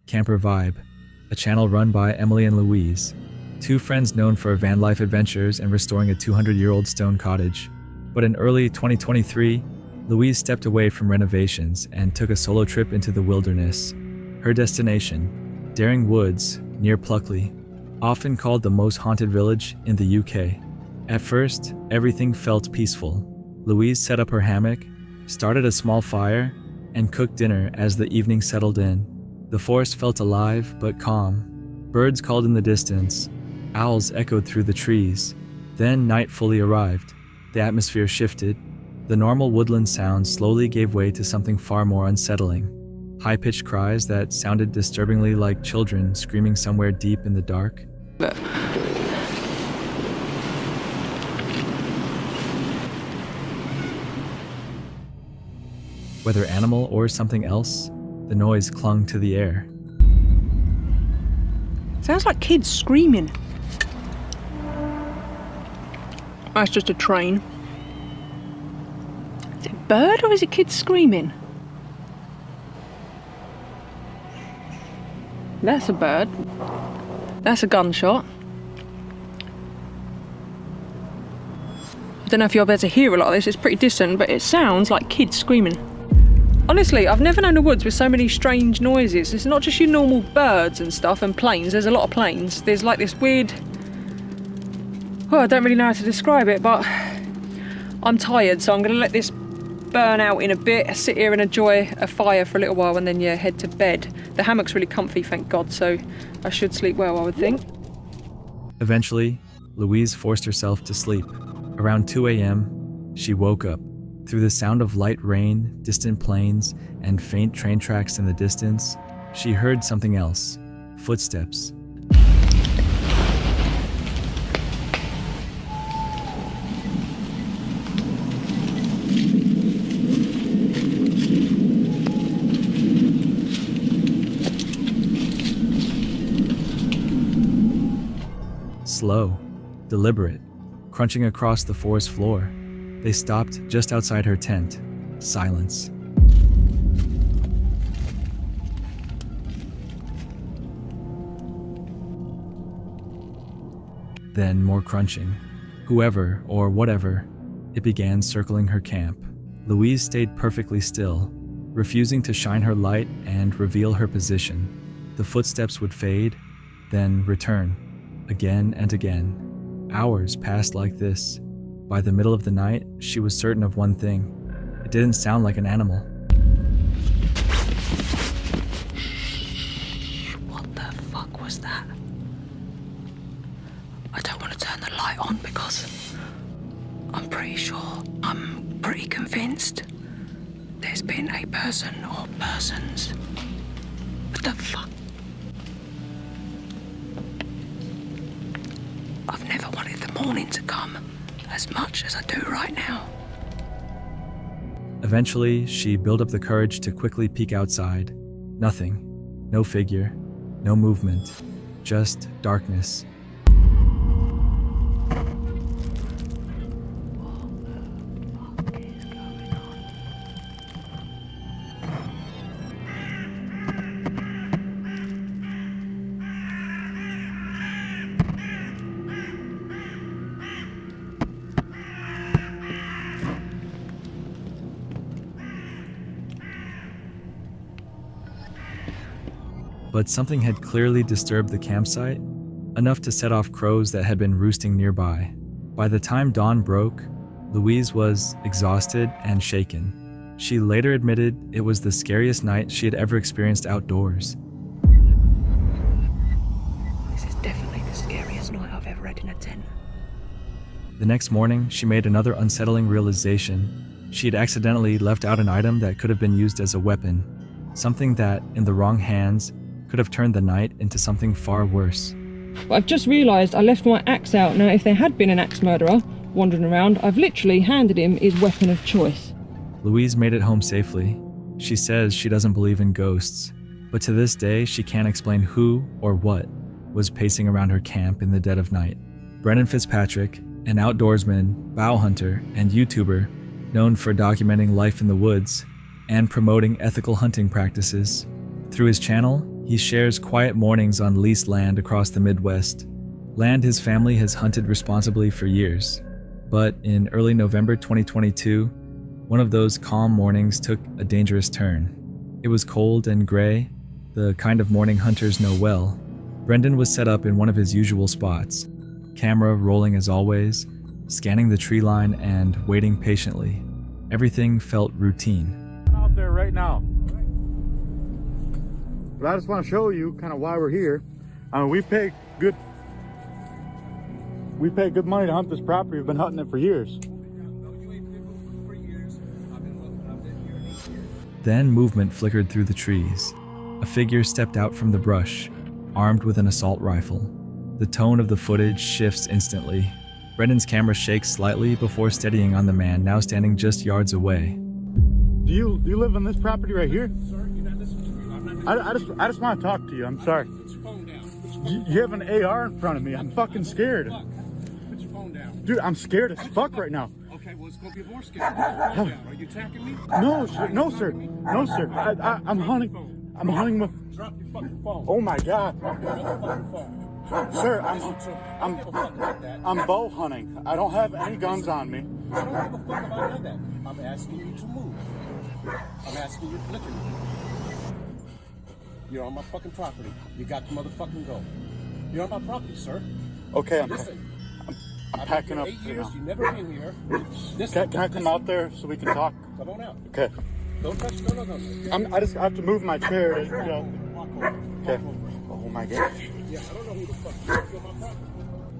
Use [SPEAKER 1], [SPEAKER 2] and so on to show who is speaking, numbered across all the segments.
[SPEAKER 1] Camper Vibe, a channel run by Emily and Louise, two friends known for van life adventures and restoring a 200-year-old stone cottage. But in early 2023, Louise stepped away from renovations and took a solo trip into the wilderness. Her destination, Daring Woods, near Pluckley, often called the most haunted village in the UK. At first, everything felt peaceful. Louise set up her hammock, started a small fire, and cooked dinner as the evening settled in. The forest felt alive but calm. Birds called in the distance. Owls echoed through the trees. Then night fully arrived. The atmosphere shifted. The normal woodland sounds slowly gave way to something far more unsettling. High-pitched cries that sounded disturbingly like children screaming somewhere deep in the dark. Whether animal or something else, the noise clung to the air.
[SPEAKER 2] Sounds like kids screaming. That's just a train. Is it a bird or is it kids screaming? That's a bird. That's a gunshot. I don't know if you'll be able to hear a lot of this, it's pretty distant, but it sounds like kids screaming. Honestly, I've never known a woods with so many strange noises. It's not just your normal birds and stuff and planes, there's a lot of planes. There's like this weird... Oh, I don't really know how to describe it, but I'm tired, so I'm going to let this burn out in a bit, sit here and enjoy a fire for a little while and then, yeah, head to bed. The hammock's really comfy, thank God, so I should sleep well, I would think.
[SPEAKER 1] Eventually, Louise forced herself to sleep. Around 2 a.m., she woke up. Through the sound of light rain, distant planes, and faint train tracks in the distance, she heard something else. Footsteps. Slow, deliberate, crunching across the forest floor. They stopped just outside her tent. Silence. Then more crunching. Whoever or whatever, it began circling her camp. Louise stayed perfectly still, refusing to shine her light and reveal her position. The footsteps would fade, then return, again and again. Hours passed like this. By the middle of the night, she was certain of one thing. It didn't sound like an animal.
[SPEAKER 2] What the fuck was that? I don't want to turn the light on because I'm pretty convinced there's been a person or persons. What the fuck? I've never wanted the morning to come as much as I do right now.
[SPEAKER 1] Eventually, she built up the courage to quickly peek outside. Nothing. No figure. No movement. Just darkness.
[SPEAKER 2] What the fuck is going on?
[SPEAKER 1] But something had clearly disturbed the campsite, enough to set off crows that had been roosting nearby. By the time dawn broke, Louise was exhausted and shaken. She later admitted it was the scariest night she had ever experienced outdoors.
[SPEAKER 2] This is definitely the scariest night I've ever had in a tent.
[SPEAKER 1] The next morning, she made another unsettling realization. She had accidentally left out an item that could have been used as a weapon, something that, in the wrong hands, could have turned the night into something far worse.
[SPEAKER 2] But I've just realised I left my axe out. Now, if there had been an axe murderer wandering around, I've literally handed him his weapon of choice.
[SPEAKER 1] Louise made it home safely. She says she doesn't believe in ghosts, but to this day she can't explain who or what was pacing around her camp in the dead of night. Brennan Fitzpatrick, an outdoorsman, bow hunter, and YouTuber known for documenting life in the woods and promoting ethical hunting practices. Through his channel, He shares quiet mornings on leased land across the Midwest, land his family has hunted responsibly for years. But in early November 2022, one of those calm mornings took a dangerous turn. It was cold and gray, the kind of morning hunters know well. Brendan was set up in one of his usual spots, camera rolling as always, scanning the tree line and waiting patiently. Everything felt routine.
[SPEAKER 3] I'm out there right now. But I just want to show you kind of why we're here. We pay good money to hunt this property. We've been hunting it for years.
[SPEAKER 1] Then movement flickered through the trees. A figure stepped out from the brush, armed with an assault rifle. The tone of the footage shifts instantly. Brendan's camera shakes slightly before steadying on the man now standing just yards away.
[SPEAKER 3] Do you live on this property right here? Sir, you're not listening to me. I just want to talk to you. I'm sorry.
[SPEAKER 4] Put your phone down.
[SPEAKER 3] You have an AR in front of me. I'm fucking scared.
[SPEAKER 4] Put your phone down.
[SPEAKER 3] Dude, I'm scared as fuck right now.
[SPEAKER 4] Okay, well, it's gonna be more scary. Put your phone down. Are you attacking me?
[SPEAKER 3] No, sir. No, sir. No, sir. I'm hunting. I'm hunting with.
[SPEAKER 4] Drop your fucking phone.
[SPEAKER 3] Oh my God.
[SPEAKER 4] Drop your motherfucking phone.
[SPEAKER 3] Sir, I'm bow hunting. I don't have any guns on me.
[SPEAKER 4] I don't give a fuck about none of that. I'm asking you to move. I'm asking you to look at me. You're on my fucking property. You got to motherfucking go. You're on my property, sir.
[SPEAKER 3] Okay,
[SPEAKER 4] Listen.
[SPEAKER 3] I'm
[SPEAKER 4] I've
[SPEAKER 3] packing
[SPEAKER 4] been
[SPEAKER 3] up.
[SPEAKER 4] here 8
[SPEAKER 3] You
[SPEAKER 4] years.
[SPEAKER 3] know.
[SPEAKER 4] You've never been here. Listen,
[SPEAKER 3] Can I come out there so we can talk?
[SPEAKER 4] Come on out.
[SPEAKER 3] Okay.
[SPEAKER 4] Don't touch. No.
[SPEAKER 3] I just have to move my chair. To,
[SPEAKER 4] Walk over.
[SPEAKER 3] Okay. Oh my gosh.
[SPEAKER 4] Yeah, I don't know who the fuck you are. You're my property.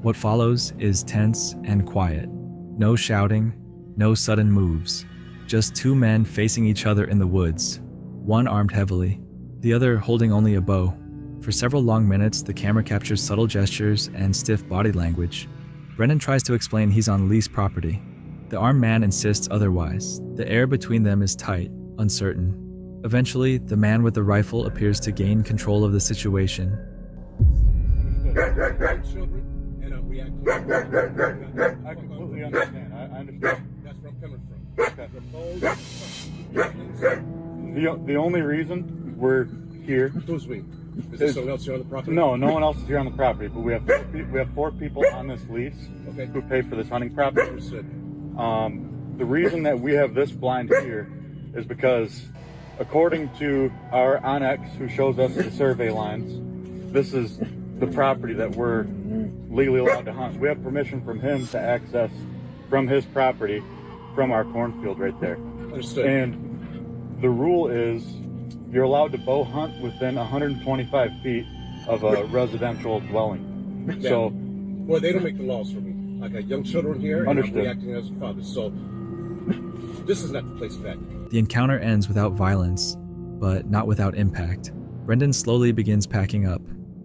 [SPEAKER 1] What follows is tense and quiet. No shouting, no sudden moves. Just two men facing each other in the woods, one armed heavily, the other holding only a bow. For several long minutes, the camera captures subtle gestures and stiff body language. Brendan tries to explain he's on leased property. The armed man insists otherwise. The air between them is tight, uncertain. Eventually, the man with the rifle appears to gain control of the situation.
[SPEAKER 4] Children, and I'm reacting.
[SPEAKER 3] I completely understand. I understand.
[SPEAKER 4] That's where I'm coming from.
[SPEAKER 3] The only reason we're here.
[SPEAKER 4] Who's we? Is there someone else here on the property?
[SPEAKER 3] No one else is here on the property, but we have four people on this lease who pay for this hunting property.
[SPEAKER 4] Understood.
[SPEAKER 3] The reason that we have this blind here is because, according to our Onyx, who shows us the survey lines, this is the property that we're legally allowed to hunt. We have permission from him to access from his property from our cornfield right there.
[SPEAKER 4] Understood.
[SPEAKER 3] And the rule is you're allowed to bow hunt within 125 feet of a residential dwelling.
[SPEAKER 4] Yeah.
[SPEAKER 3] So,
[SPEAKER 4] well, they don't make the laws for me. I got young children here, and
[SPEAKER 3] Understood.
[SPEAKER 4] I'm reacting as a father. So, this is not the place for that.
[SPEAKER 1] The encounter ends without violence, but not without impact. Brendan slowly begins packing up.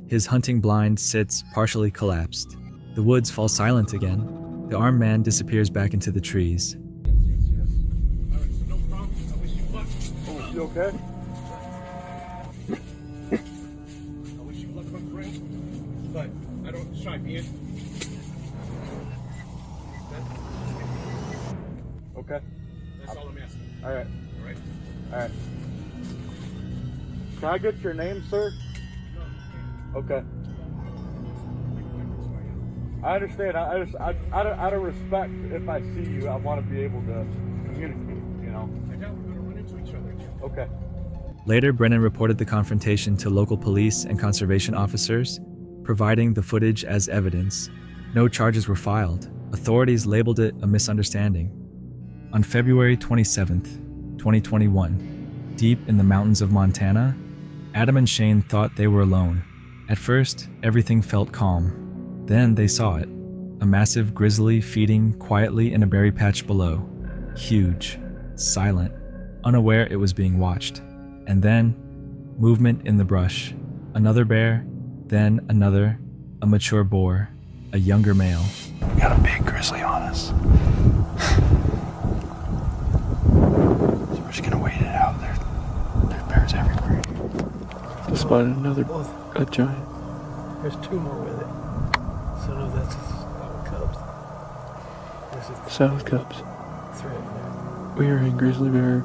[SPEAKER 1] His hunting blind sits partially collapsed. The woods fall silent again. The armed man disappears back into the trees.
[SPEAKER 4] Yes. All right, so no problem. I wish you luck.
[SPEAKER 3] oh, you okay?
[SPEAKER 4] I wish you luck, my friend. But I don't strike in.
[SPEAKER 3] Okay.
[SPEAKER 4] That's all I'm asking.
[SPEAKER 3] All right.
[SPEAKER 4] All right?
[SPEAKER 3] All right. Can I get your name, sir? Okay. I understand. I just, out of respect, if I see you, I want to be able to communicate, you know?
[SPEAKER 4] I doubt we're going to run into each other again.
[SPEAKER 3] Okay.
[SPEAKER 1] Later, Brennan reported the confrontation to local police and conservation officers, providing the footage as evidence. No charges were filed. Authorities labeled it a misunderstanding. On February 27th, 2021, deep in the mountains of Montana, Adam and Shane thought they were alone. At first, everything felt calm. Then they saw it. A massive grizzly feeding quietly in a berry patch below. Huge, silent, unaware it was being watched. And then, movement in the brush. Another bear, then another, a mature boar, a younger male.
[SPEAKER 5] We got a big grizzly on us. So we're just gonna wait it out. There's bears everywhere. Just spotted another, a giant.
[SPEAKER 6] There's two more with it. So no, that's our cubs. This is the
[SPEAKER 5] South Cubs.
[SPEAKER 6] threat.
[SPEAKER 5] We are in grizzly bear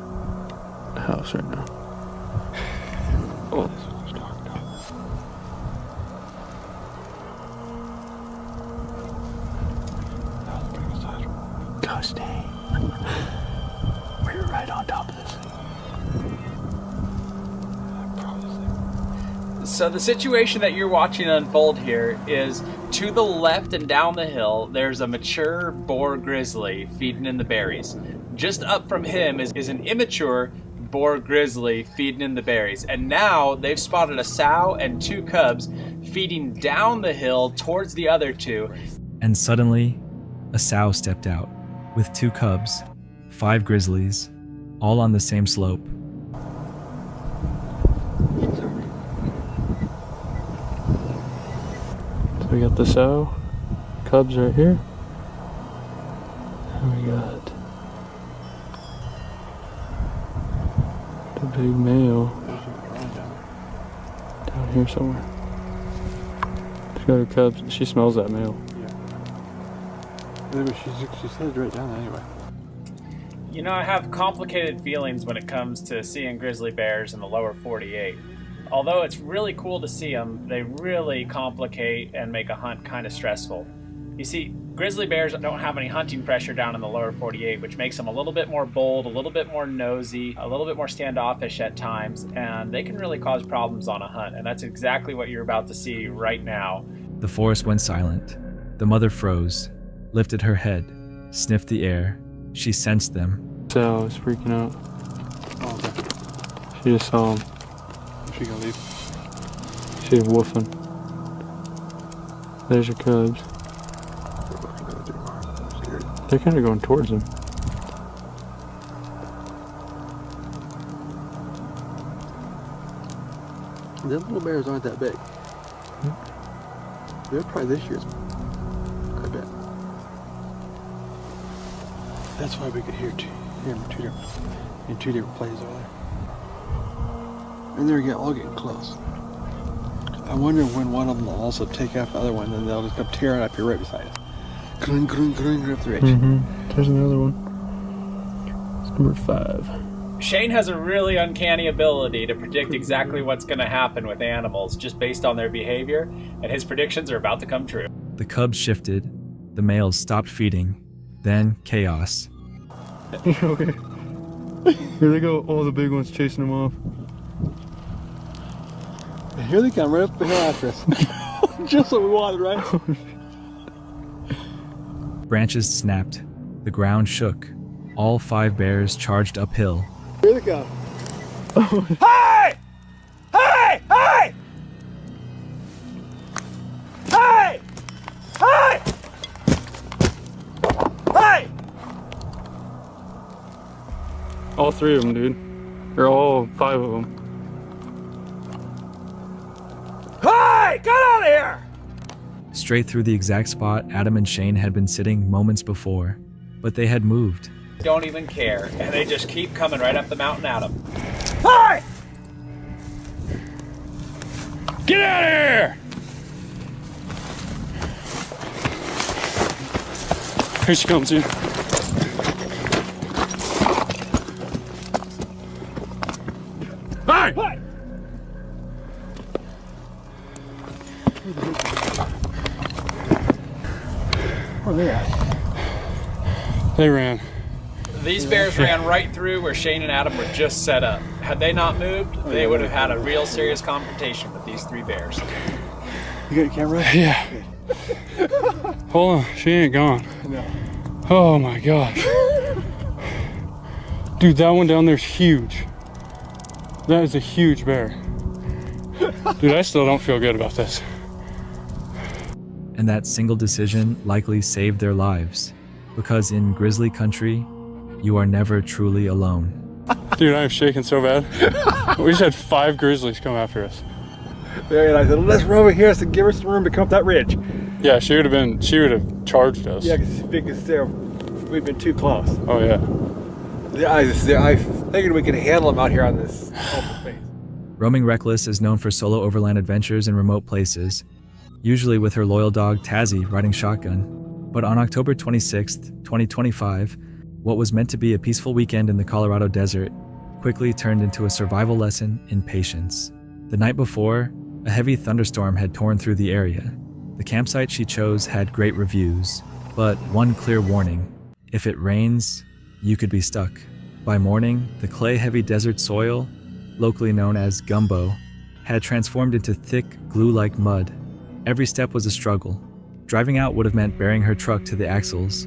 [SPEAKER 5] house right now. Oh, this one's dark.
[SPEAKER 7] So the situation that you're watching unfold here is to the left and down the hill, there's a mature boar grizzly feeding in the berries. Just up from him is an immature boar grizzly feeding in the berries. And now they've spotted a sow and 2 cubs feeding down the hill towards the other 2.
[SPEAKER 1] And suddenly, a sow stepped out with 2 cubs, 5 grizzlies, all on the same slope.
[SPEAKER 5] So we got the sow, cubs right here. And we got the big male down here somewhere. She's got her cubs. She smells that male.
[SPEAKER 6] She's headed right down there anyway.
[SPEAKER 7] You know, I have complicated feelings when it comes to seeing grizzly bears in the lower 48. Although it's really cool to see them, they really complicate and make a hunt kind of stressful. You see, grizzly bears don't have any hunting pressure down in the lower 48, which makes them a little bit more bold, a little bit more nosy, a little bit more standoffish at times, and they can really cause problems on a hunt, and that's exactly what you're about to see right now.
[SPEAKER 1] The forest went silent. The mother froze, lifted her head, sniffed the air. She sensed them.
[SPEAKER 5] Sow is freaking out.
[SPEAKER 6] Oh, okay.
[SPEAKER 5] She just saw him.
[SPEAKER 6] Is she gonna leave?
[SPEAKER 5] She's woofing. There's your cubs. They're kind of going towards him.
[SPEAKER 6] The little bears aren't that big. They're probably this year's. I bet. That's why we could hear in 2 different places over there. And they're all getting close. I wonder when one of them will also take off the other one, and they'll just come tearing up here right beside it. Grun, grun, grun, grun up the ridge.
[SPEAKER 5] There's another one. It's number 5.
[SPEAKER 7] Shane has a really uncanny ability to predict exactly what's going to happen with animals just based on their behavior, and his predictions are about to come true.
[SPEAKER 1] The cubs shifted. The males stopped feeding. Then chaos.
[SPEAKER 5] Okay. Here they go. Oh, the big one's chasing them off.
[SPEAKER 6] And here they come right up the hill after us. Just what we wanted, right?
[SPEAKER 1] Branches snapped. The ground shook. All 5 bears charged uphill.
[SPEAKER 6] Here they come.
[SPEAKER 7] Hey! Hey! Hey! Hey! Hey! Hey!
[SPEAKER 5] All 3 of them, dude. Or all 5 of them.
[SPEAKER 7] Hey! Get out of here!
[SPEAKER 1] Straight through the exact spot Adam and Shane had been sitting moments before. But they had moved.
[SPEAKER 7] Don't even care, and they just keep coming right up the mountain at him. Hey!
[SPEAKER 5] Get out of here! Here she comes, dude. Hey!
[SPEAKER 7] Hey!
[SPEAKER 6] Where are they at?
[SPEAKER 5] They ran.
[SPEAKER 7] These bears ran right through where Shane and Adam were just set up. Had they not moved, they would have had a real serious confrontation with these 3 bears.
[SPEAKER 6] You got your camera?
[SPEAKER 5] Yeah. Hold on, she ain't gone.
[SPEAKER 6] No.
[SPEAKER 5] Oh my gosh. Dude, that one down there's huge. That is a huge bear. Dude, I still don't feel good about this.
[SPEAKER 1] And that single decision likely saved their lives. Because in grizzly country, you are never truly alone.
[SPEAKER 5] Dude, I am shaking so bad. We just had 5 grizzlies come after us.
[SPEAKER 6] Very nice. Let's run over here to give her some room to come up that ridge.
[SPEAKER 5] Yeah, she would have charged us.
[SPEAKER 6] Yeah, because we've been too close.
[SPEAKER 5] Oh yeah.
[SPEAKER 6] I figured we could handle them out here on this open space.
[SPEAKER 1] Roaming Reckless is known for solo overland adventures in remote places, usually with her loyal dog Tazzy riding shotgun. But on October 26th, 2025, what was meant to be a peaceful weekend in the Colorado desert quickly turned into a survival lesson in patience. The night before, a heavy thunderstorm had torn through the area. The campsite she chose had great reviews, but one clear warning: if it rains, you could be stuck. By morning, the clay-heavy desert soil, locally known as gumbo, had transformed into thick, glue-like mud. Every step was a struggle. Driving out would have meant burying her truck to the axles.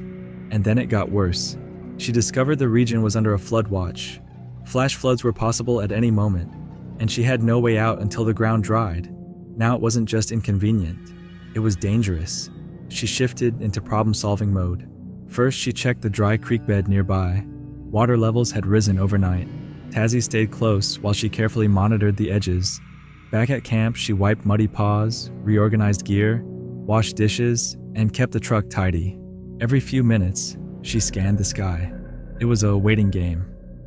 [SPEAKER 1] And then it got worse. She discovered the region was under a flood watch. Flash floods were possible at any moment, and she had no way out until the ground dried. Now it wasn't just inconvenient, it was dangerous. She shifted into problem-solving mode. First, she checked the dry creek bed nearby. Water levels had risen overnight. Tazzy stayed close while she carefully monitored the edges. Back at camp, she wiped muddy paws, reorganized gear, washed dishes, and kept the truck tidy. Every few minutes, she scanned the sky. It was a waiting game.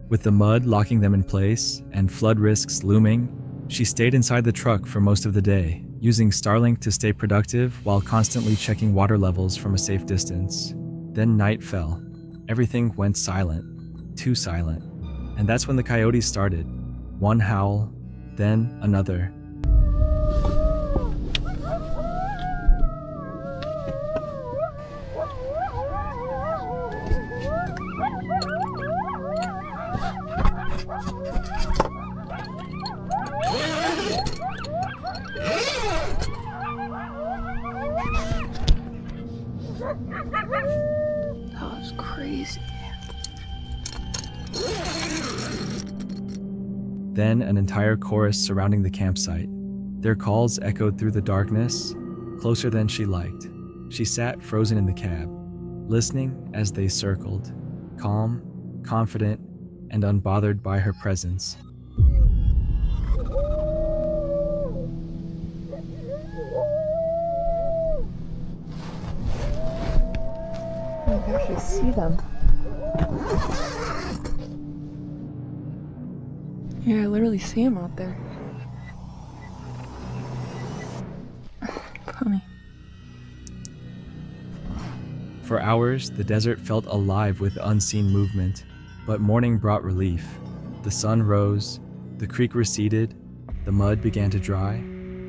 [SPEAKER 1] With the mud locking them in place and flood risks looming, she stayed inside the truck for most of the day, using Starlink to stay productive while constantly checking water levels from a safe distance. Then night fell. Everything went silent, too silent. And that's when the coyotes started. One howl, then another.
[SPEAKER 8] That was crazy.
[SPEAKER 1] Then an entire chorus surrounding the campsite. Their calls echoed through the darkness, closer than she liked. She sat frozen in the cab, listening as they circled, calm, confident, and unbothered by her presence.
[SPEAKER 8] I can actually see them. Yeah, I literally see them out there. Funny.
[SPEAKER 1] For hours, the desert felt alive with unseen movement, but morning brought relief. The sun rose, the creek receded, the mud began to dry.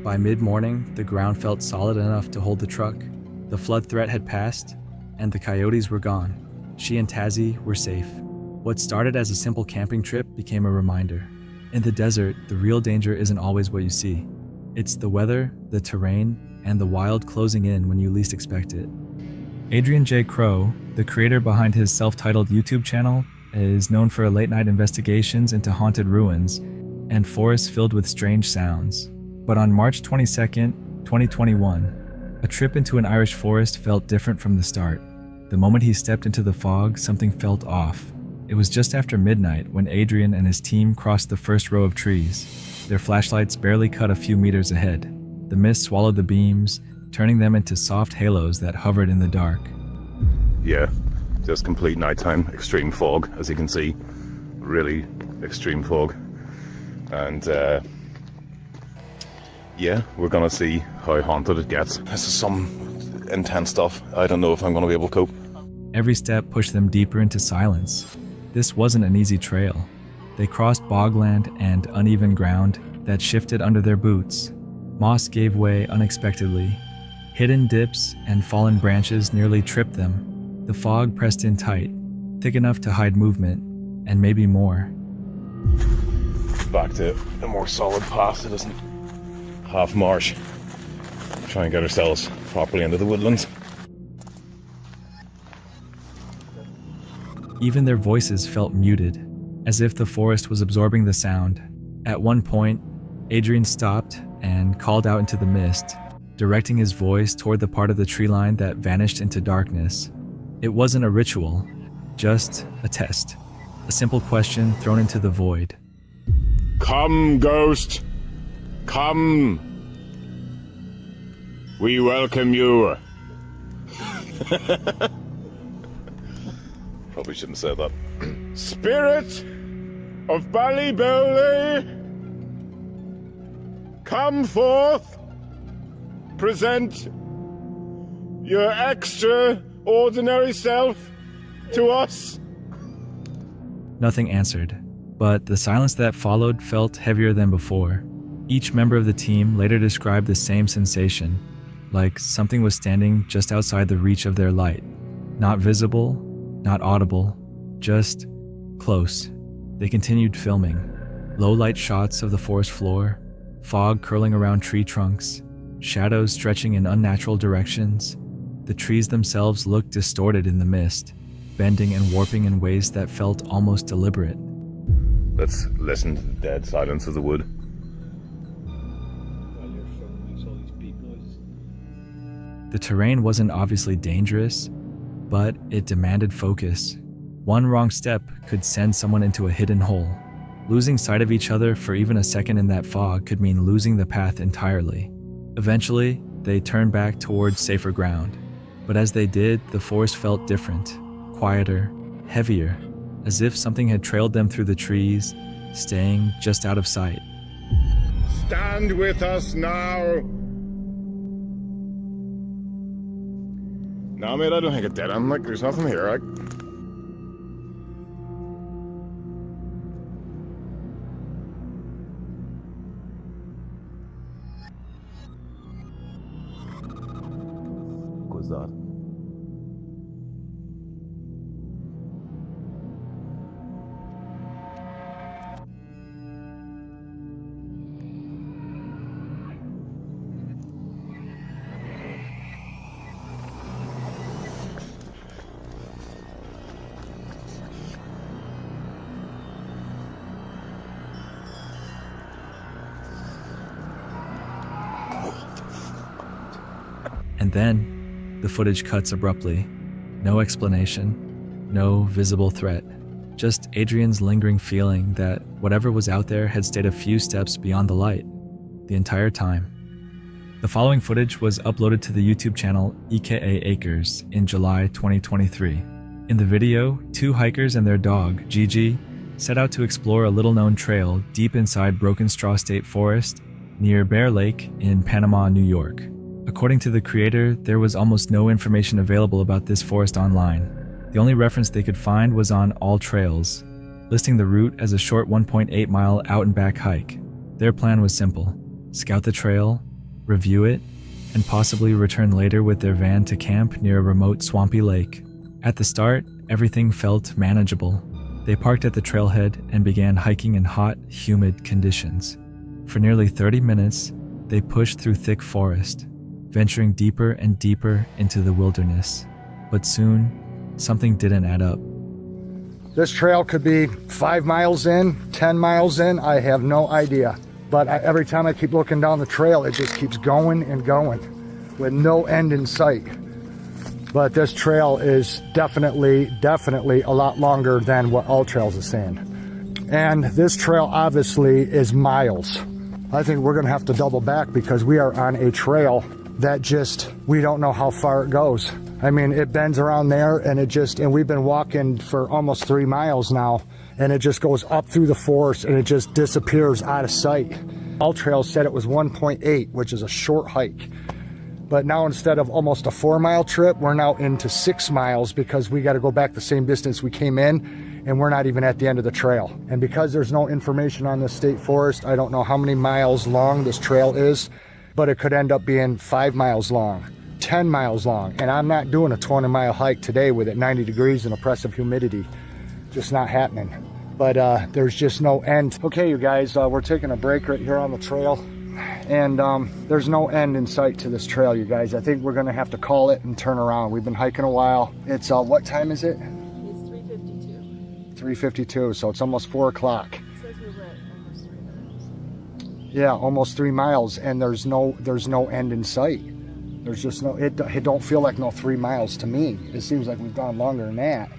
[SPEAKER 1] By mid-morning, the ground felt solid enough to hold the truck. The flood threat had passed, and the coyotes were gone. She and Tazzy were safe. What started as a simple camping trip became a reminder. In the desert, the real danger isn't always what you see. It's the weather, the terrain, and the wild closing in when you least expect it. Adrian J. Crow, the creator behind his self-titled YouTube channel, is known for late-night investigations into haunted ruins and forests filled with strange sounds. But on March 22nd, 2021, a trip into an Irish forest felt different from the start. The moment he stepped into the fog, something felt off. It was just after midnight when Adrian and his team crossed the first row of trees. Their flashlights barely cut a few meters ahead. The mist swallowed the beams, turning them into soft halos that hovered in the dark.
[SPEAKER 9] Yeah, just complete nighttime, extreme fog, as you can see. Really extreme fog. And yeah, we're gonna see how haunted it gets. This is some intense stuff. I don't know if I'm gonna be able to cope.
[SPEAKER 1] Every step pushed them deeper into silence. This wasn't an easy trail. They crossed bogland and uneven ground that shifted under their boots. Moss gave way unexpectedly. Hidden dips and fallen branches nearly tripped them. The fog pressed in tight, thick enough to hide movement, and maybe more.
[SPEAKER 9] Back to a more solid path that isn't half marsh. Try and get ourselves properly into the woodlands.
[SPEAKER 1] Even their voices felt muted, as if the forest was absorbing the sound. At one point, Adrian stopped and called out into the mist, directing his voice toward the part of the tree line that vanished into darkness. It wasn't a ritual, just a test. A simple question thrown into the void.
[SPEAKER 9] Come, ghost! Come! We welcome you! Probably shouldn't have said that. Spirit of Ballybowley! Come forth! Present your extraordinary self to us!
[SPEAKER 1] Nothing answered, but the silence that followed felt heavier than before. Each member of the team later described the same sensation, like something was standing just outside the reach of their light. Not visible, not audible, just close. They continued filming. Low light shots of the forest floor, fog curling around tree trunks, shadows stretching in unnatural directions. The trees themselves looked distorted in the mist, bending and warping in ways that felt almost deliberate.
[SPEAKER 9] Let's listen to the dead silence of the wood.
[SPEAKER 1] The terrain wasn't obviously dangerous, but it demanded focus. One wrong step could send someone into a hidden hole. Losing sight of each other for even a second in that fog could mean losing the path entirely. Eventually, they turned back towards safer ground. But as they did, the forest felt different, quieter, heavier, as if something had trailed them through the trees, staying just out of sight.
[SPEAKER 9] Stand with us now! No, mate, I don't think it did. I'm like, there's nothing here. What was that?
[SPEAKER 1] And then, the footage cuts abruptly. No explanation, no visible threat. Just Adrian's lingering feeling that whatever was out there had stayed a few steps beyond the light, the entire time. The following footage was uploaded to the YouTube channel EKA Acres in July 2023. In the video, two hikers and their dog, Gigi, set out to explore a little-known trail deep inside Broken Straw State Forest near Bear Lake in Panama, New York. According to the creator, there was almost no information available about this forest online. The only reference they could find was on All Trails, listing the route as a short 1.8-mile out-and-back hike. Their plan was simple: scout the trail, review it, and possibly return later with their van to camp near a remote swampy lake. At the start, everything felt manageable. They parked at the trailhead and began hiking in hot, humid conditions. For nearly 30 minutes, they pushed through thick forest, venturing deeper and deeper into the wilderness. But soon, something didn't add up.
[SPEAKER 10] This trail could be 5 miles in, 10 miles in, I have no idea. But every time I keep looking down the trail, it just keeps going and going with no end in sight. But this trail is definitely a lot longer than what All Trails is saying. And this trail obviously is miles. I think we're gonna have to double back because we are on a trail that we don't know how far it goes. I mean, it bends around there and we've been walking for almost 3 miles now, and it just goes up through the forest and it just disappears out of sight. All Trails said it was 1.8, which is a short hike. But now instead of almost a 4-mile trip, we're now into 6 miles because we gotta go back the same distance we came in, and we're not even at the end of the trail. And because there's no information on this state forest, I don't know how many miles long this trail is, but it could end up being 5 miles long, 10 miles long. And I'm not doing a 20-mile hike today with it 90 degrees and oppressive humidity. Just not happening. But there's just no end. Okay, you guys, we're taking a break right here on the trail. And there's no end in sight to this trail, you guys. I think we're gonna have to call it and turn around. We've been hiking a while. It's, what time is it?
[SPEAKER 8] It's 3:52.
[SPEAKER 10] 3:52, so it's almost 4 o'clock.
[SPEAKER 8] It says we were at almost 3 miles.
[SPEAKER 10] Yeah, almost 3 miles, and there's no end in sight. There's just no, it don't feel like no 3 miles to me. It seems like we've gone longer than that.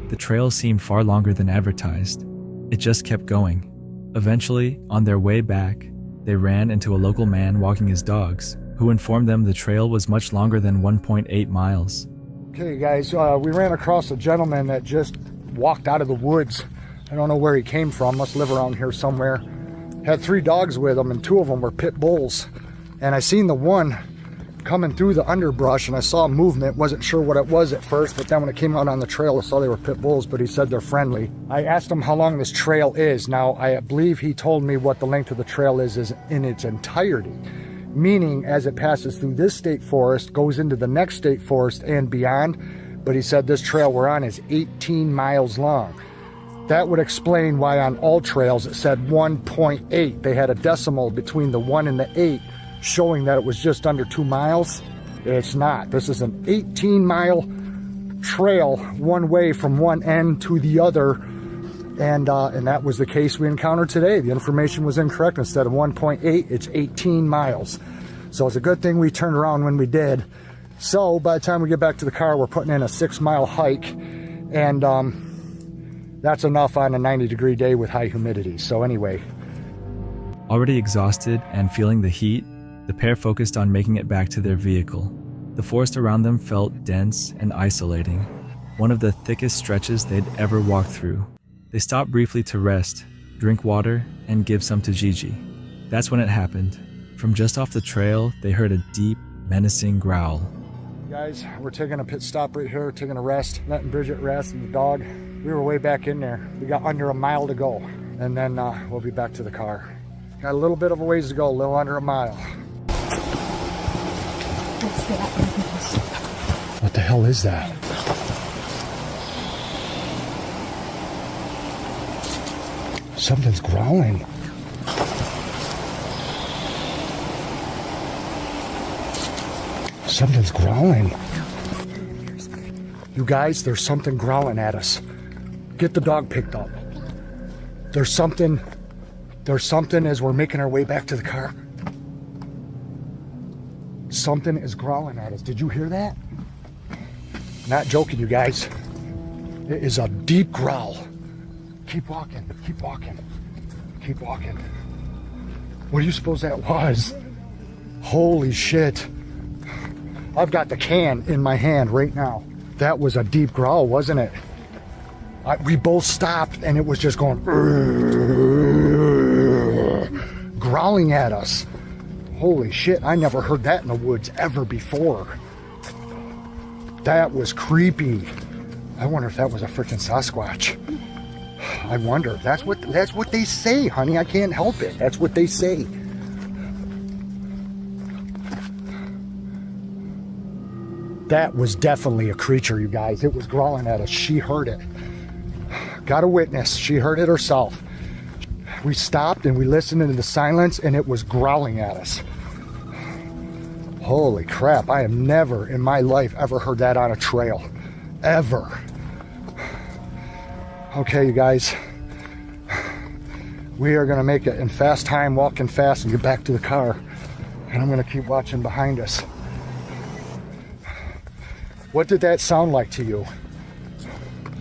[SPEAKER 1] The trail seemed far longer than advertised. It just kept going. Eventually, on their way back, they ran into a local man walking his dogs, who informed them the trail was much longer than 1.8 miles.
[SPEAKER 10] Okay, guys, we ran across a gentleman that just walked out of the woods. I don't know where he came from, must live around here somewhere. Had 3 dogs with him, and 2 of them were pit bulls. And I seen the one coming through the underbrush, and I saw movement. Wasn't sure what it was at first, but then when it came out on the trail, I saw they were pit bulls, but he said they're friendly. I asked him how long this trail is. Now, I believe he told me what the length of the trail is in its entirety, meaning as it passes through this state forest, goes into the next state forest and beyond. But he said this trail we're on is 18 miles long. That would explain why on all trails it said 1.8. They had a decimal between the 1 and the 8, showing that it was just under 2 miles. It's not. This is an 18-mile trail one way from one end to the other, and that was the case we encountered today. The information was incorrect. Instead of 1.8, it's 18 miles. So it's a good thing we turned around when we did. So by the time we get back to the car, we're putting in a 6-mile hike, and that's enough on a 90-degree day with high humidity. So anyway.
[SPEAKER 1] Already exhausted and feeling the heat, the pair focused on making it back to their vehicle. The forest around them felt dense and isolating, one of the thickest stretches they'd ever walked through. They stopped briefly to rest, drink water, and give some to Gigi. That's when it happened. From just off the trail, they heard a deep, menacing growl.
[SPEAKER 10] Guys, we're taking a pit stop right here, taking a rest, letting Bridget rest and the dog. We were way back in there. We got under a mile to go, and then we'll be back to the car. Got a little bit of a ways to go, a little under a mile.
[SPEAKER 8] What's that?
[SPEAKER 10] What the hell is that? Something's growling. Something's growling. You guys, there's something growling at us. Get the dog picked up. There's something as we're making our way back to the car. Something is growling at us. Did you hear that? Not joking, you guys. It is a deep growl. Keep walking, keep walking, keep walking. What do you suppose that was? Holy shit. I've got the can in my hand right now. That was a deep growl, wasn't it? We both stopped and it was just going growling at us. Holy shit, I never heard that in the woods ever before. That was creepy. I wonder if that was a freaking Sasquatch. I wonder. That's what they say, honey. I can't help it. That's what they say. That was definitely a creature, you guys. It was growling at us. She heard it. Got a witness. She heard it herself. We stopped and we listened into the silence, and it was growling at us. Holy crap. I have never in my life ever heard that on a trail. Ever. Okay, you guys. We are going to make it in fast time, walking fast, and get back to the car. And I'm going to keep watching behind us. What did that sound like to you?
[SPEAKER 8] Yeah,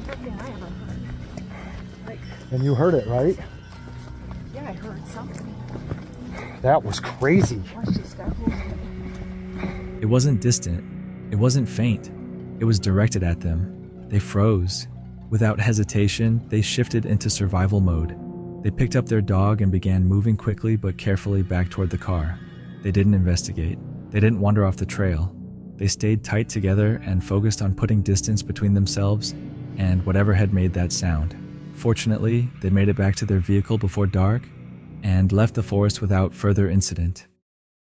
[SPEAKER 8] I haven't heard.
[SPEAKER 10] And you heard it, right?
[SPEAKER 8] Yeah, I heard something.
[SPEAKER 10] That was crazy.
[SPEAKER 8] Watch this guy.
[SPEAKER 1] It wasn't distant. It wasn't faint. It was directed at them. They froze. Without hesitation, they shifted into survival mode. They picked up their dog and began moving quickly but carefully back toward the car. They didn't investigate. They didn't wander off the trail. They stayed tight together and focused on putting distance between themselves and whatever had made that sound. Fortunately, they made it back to their vehicle before dark and left the forest without further incident.